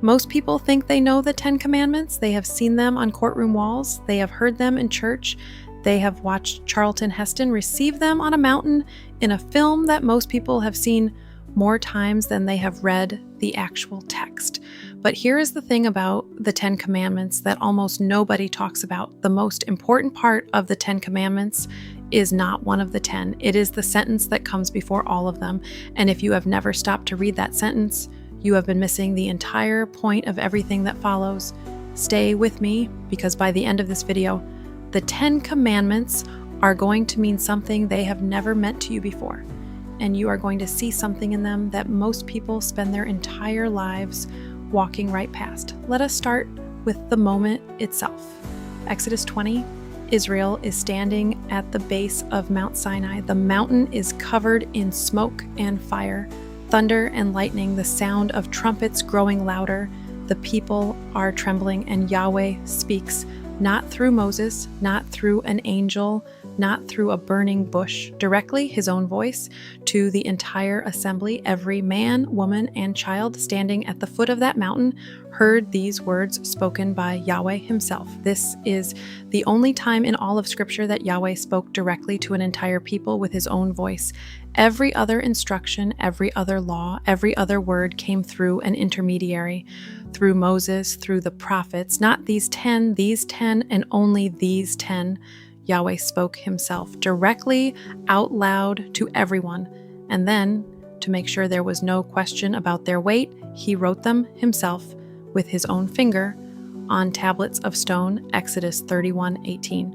Most people think they know the 10 Commandments. They have seen them on courtroom walls. They have heard them in church. They have watched Charlton Heston receive them on a mountain in a film that most people have seen more times than they have read the actual text. But here is the thing about the 10 Commandments that almost nobody talks about. The most important part of the 10 Commandments is not one of the 10. It is the sentence that comes before all of them. And if you have never stopped to read that sentence, you have been missing the entire point of everything that follows. Stay with me, because by the end of this video, the 10 Commandments are going to mean something they have never meant to you before. And you are going to see something in them that most people spend their entire lives walking right past. Let us start with the moment itself. Exodus 20, Israel is standing at the base of Mount Sinai. The mountain is covered in smoke and fire, thunder and lightning, the sound of trumpets growing louder. The people are trembling, and Yahweh speaks, not through Moses, not through an angel, not through a burning bush, directly his own voice to the entire assembly. Every man, woman, and child standing at the foot of that mountain heard these words spoken by Yahweh himself. This is the only time in all of Scripture that Yahweh spoke directly to an entire people with his own voice. Every other instruction, every other law, every other word came through an intermediary, through Moses, through the prophets. Not these 10, and only these 10. Yahweh spoke himself directly out loud to everyone. And then, to make sure there was no question about their weight, he wrote them himself with his own finger on tablets of stone, Exodus 31:18.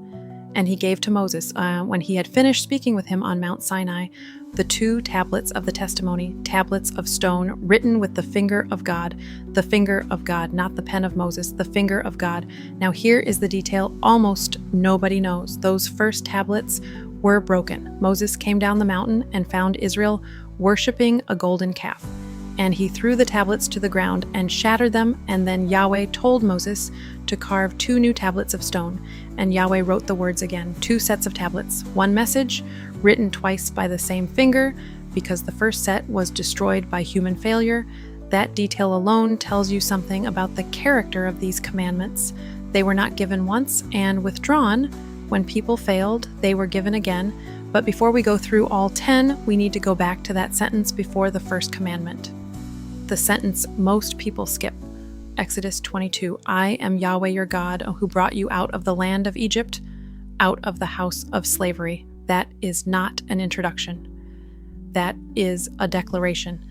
And he gave to Moses, when he had finished speaking with him on Mount Sinai, the 2 tablets of the testimony, tablets of stone written with the finger of God, not the pen of Moses, the finger of God. Now here is the detail almost nobody knows. Those first tablets were broken. Moses came down the mountain and found Israel worshiping a golden calf. And he threw the tablets to the ground and shattered them, and then Yahweh told Moses to carve 2 new tablets of stone. And Yahweh wrote the words again, 2 sets of tablets, one message, written twice by the same finger, because the first set was destroyed by human failure. That detail alone tells you something about the character of these commandments. They were not given once and withdrawn. When people failed, they were given again. But before we go through all 10, we need to go back to that sentence before the first commandment. The sentence most people skip. Exodus 22, I am Yahweh your God, who brought you out of the land of Egypt, out of the house of slavery. That is not an introduction. That is a declaration.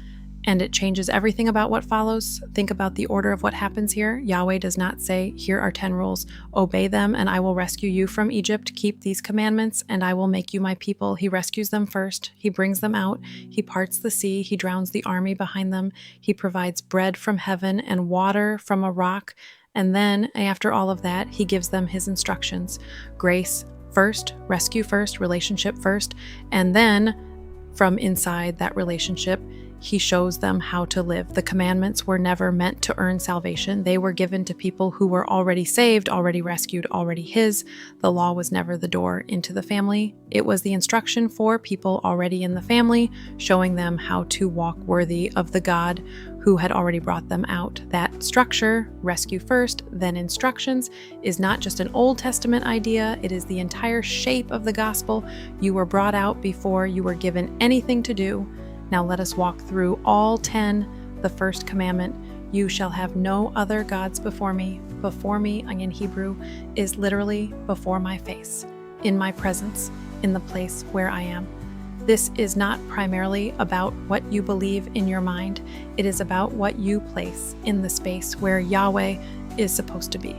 And it changes everything about what follows. Think about the order of what happens here. Yahweh does not say, here are 10 rules. Obey them, and I will rescue you from Egypt. Keep these commandments, and I will make you my people. He rescues them first. He brings them out. He parts the sea. He drowns the army behind them. He provides bread from heaven and water from a rock. And then, after all of that, he gives them his instructions. Grace first, rescue first, relationship first. And then, from inside that relationship, he shows them how to live. The commandments were never meant to earn salvation. They were given to people who were already saved, already rescued, already his. The law was never the door into the family. It was the instruction for people already in the family, showing them how to walk worthy of the God who had already brought them out. That structure, rescue first, then instructions, is not just an Old Testament idea. It is the entire shape of the gospel. You were brought out before you were given anything to do. Now let us walk through all 10. The first commandment, you shall have no other gods before me. Before me, in Hebrew, is literally before my face, in my presence, in the place where I am. This is not primarily about what you believe in your mind. It is about what you place in the space where Yahweh is supposed to be.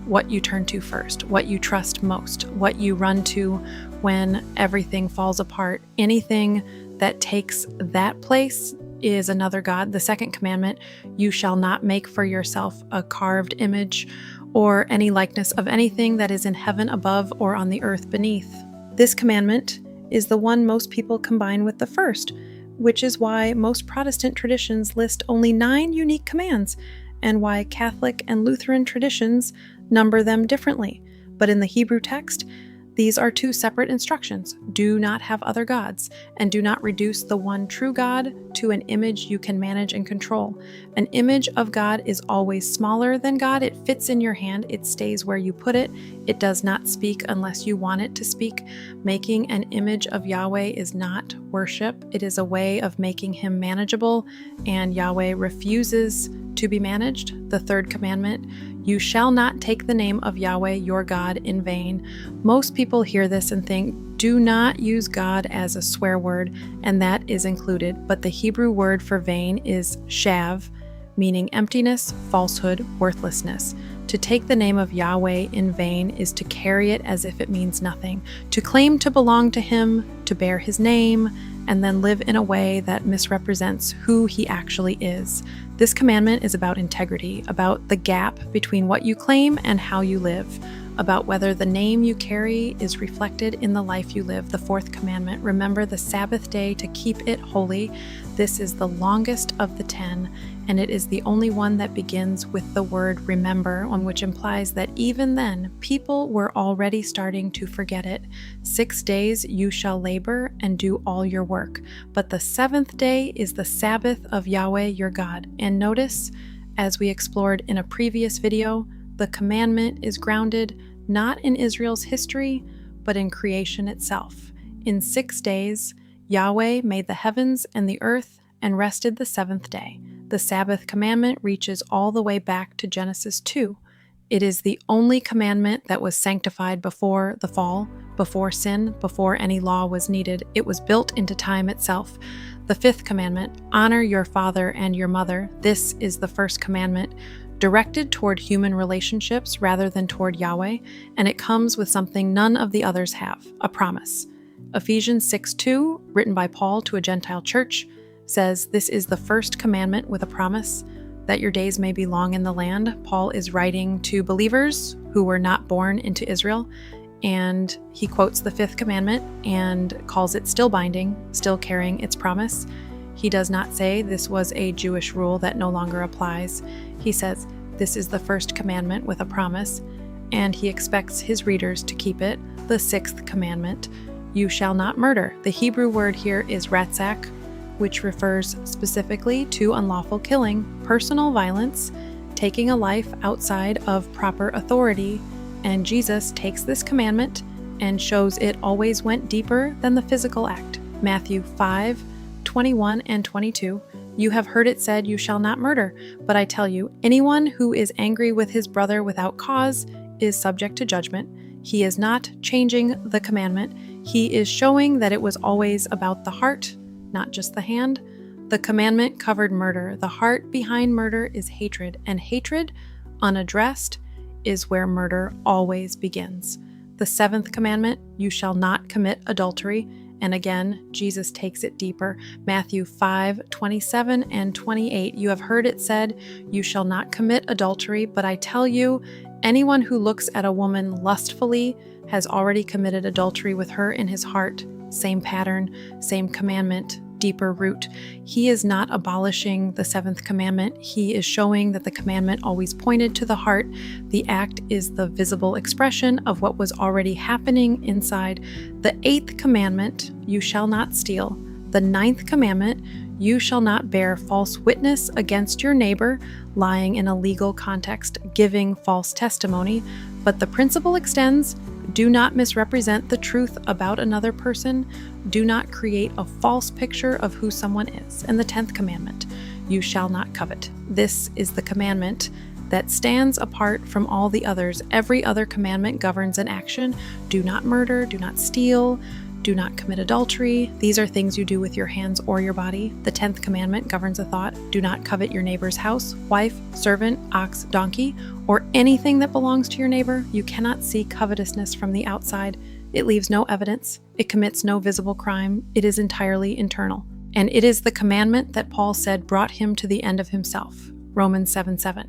What you turn to first, what you trust most, what you run to when everything falls apart. Anything that takes that place is another god. The second commandment, you shall not make for yourself a carved image or any likeness of anything that is in heaven above or on the earth beneath. This commandment is the one most people combine with the first, which is why most Protestant traditions list only 9 unique commands, and why Catholic and Lutheran traditions number them differently. But in the Hebrew text, These are two separate instructions. Do not have other gods, and do not reduce the one true God to an image you can manage and control. An image of God is always smaller than God. It fits in your hand. It stays where you put it. It does not speak unless you want it to speak. Making an image of Yahweh is not worship. It is a way of making him manageable, and Yahweh refuses to be managed. The third commandment, you shall not take the name of Yahweh your God in vain. Most people hear this and think, do not use God as a swear word, and that is included. But the Hebrew word for vain is shav, meaning emptiness, falsehood, worthlessness. To take the name of Yahweh in vain is to carry it as if it means nothing, to claim to belong to him, to bear his name, and then live in a way that misrepresents who he actually is. This commandment is about integrity, about the gap between what you claim and how you live, about whether the name you carry is reflected in the life you live. The fourth commandment, remember the Sabbath day to keep it holy. This is the longest of the 10, and it is the only one that begins with the word remember, which implies that even then, people were already starting to forget it. 6 days you shall labor and do all your work, but the seventh day is the Sabbath of Yahweh your God. And notice, as we explored in a previous video, the commandment is grounded not in Israel's history, but in creation itself. In 6 days, Yahweh made the heavens and the earth and rested the seventh day. The Sabbath commandment reaches all the way back to Genesis 2. It is the only commandment that was sanctified before the fall, before sin, before any law was needed. It was built into time itself. The fifth commandment, honor your father and your mother. This is the first commandment, directed toward human relationships rather than toward Yahweh, and it comes with something none of the others have, a promise. Ephesians 6:2, written by Paul to a Gentile church, says this is the first commandment with a promise, that your days may be long in the land. Paul is writing to believers who were not born into Israel, and he quotes the fifth commandment and calls it still binding, still carrying its promise. He does not say this was a Jewish rule that no longer applies. He says this is the first commandment with a promise, and he expects his readers to keep it. The sixth commandment, you shall not murder. The Hebrew word here is ratzak, which refers specifically to unlawful killing, personal violence, taking a life outside of proper authority, and Jesus takes this commandment and shows it always went deeper than the physical act. Matthew 5:21 and 22, you have heard it said, you shall not murder, but I tell you, anyone who is angry with his brother without cause is subject to judgment. He is not changing the commandment. He is showing that it was always about the heart, not just the hand. The commandment covered murder. The heart behind murder is hatred, and hatred, unaddressed, is where murder always begins. The seventh commandment, you shall not commit adultery. And again, Jesus takes it deeper. Matthew 5:27 and 28, you have heard it said, you shall not commit adultery, but I tell you, anyone who looks at a woman lustfully has already committed adultery with her in his heart. Same pattern, same commandment, deeper root. He is not abolishing the seventh commandment. He is showing that the commandment always pointed to the heart. The act is the visible expression of what was already happening inside. The eighth commandment, you shall not steal. The ninth commandment, you shall not bear false witness against your neighbor, lying in a legal context, giving false testimony. But the principle extends, do not misrepresent the truth about another person. Do not create a false picture of who someone is. And the 10th commandment, you shall not covet. This is the commandment that stands apart from all the others. Every other commandment governs an action. Do not murder, do not steal, do not commit adultery. These are things you do with your hands or your body. The 10th commandment governs a thought. Do not covet your neighbor's house, wife, servant, ox, donkey, or anything that belongs to your neighbor. You cannot see covetousness from the outside. It leaves no evidence. It commits no visible crime. It is entirely internal. And it is the commandment that Paul said brought him to the end of himself. Romans 7:7.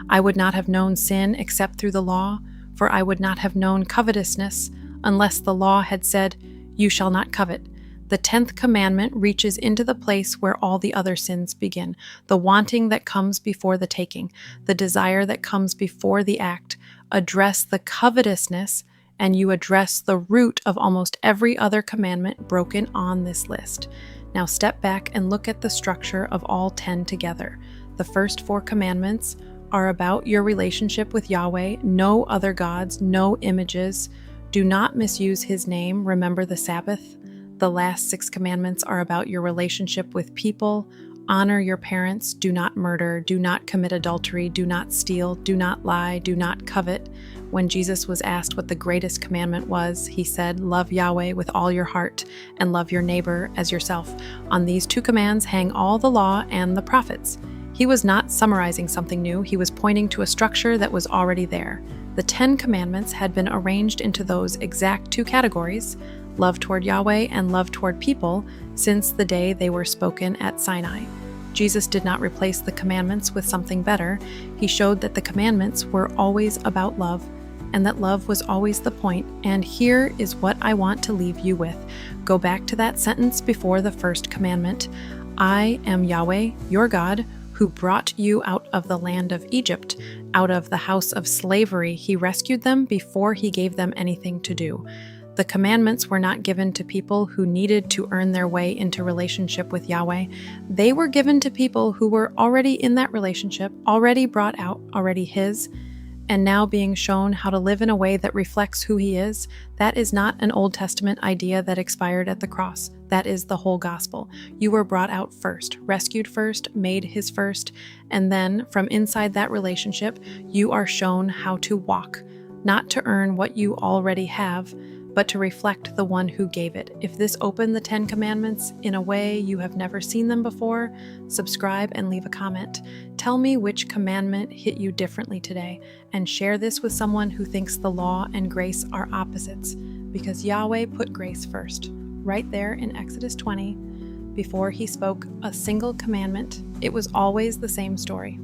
I would not have known sin except through the law, for I would not have known covetousness unless the law had said, you shall not covet. The 10th commandment reaches into the place where all the other sins begin. The wanting that comes before the taking, the desire that comes before the act. Address the covetousness, and you address the root of almost every other commandment broken on this list. Now step back and look at the structure of all 10 together. The first 4 commandments are about your relationship with Yahweh, no other gods, no images. Do not misuse his name. Remember the Sabbath. The last 6 commandments are about your relationship with people. Honor your parents. Do not murder. Do not commit adultery. Do not steal. Do not lie. Do not covet. When Jesus was asked what the greatest commandment was, he said, love Yahweh with all your heart and love your neighbor as yourself. On these 2 commands hang all the law and the prophets. He was not summarizing something new. He was pointing to a structure that was already there. The 10 commandments had been arranged into those exact 2 categories, love toward Yahweh and love toward people, since the day they were spoken at Sinai. Jesus did not replace the commandments with something better. He showed that the commandments were always about love, and that love was always the point. And here is what I want to leave you with. Go back to that sentence before the first commandment. I am Yahweh, your God, who brought you out of the land of Egypt, out of the house of slavery. He rescued them before he gave them anything to do. The commandments were not given to people who needed to earn their way into relationship with Yahweh. They were given to people who were already in that relationship, already brought out, already his, and now being shown how to live in a way that reflects who he is. That is not an Old Testament idea that expired at the cross. That is the whole gospel. You were brought out first, rescued first, made his first, and then from inside that relationship, you are shown how to walk, not to earn what you already have, but to reflect the one who gave it. If this opened the 10 commandments in a way you have never seen them before, subscribe and leave a comment. Tell me which commandment hit you differently today, and share this with someone who thinks the law and grace are opposites, because Yahweh put grace first. Right there in Exodus 20, before he spoke a single commandment, it was always the same story.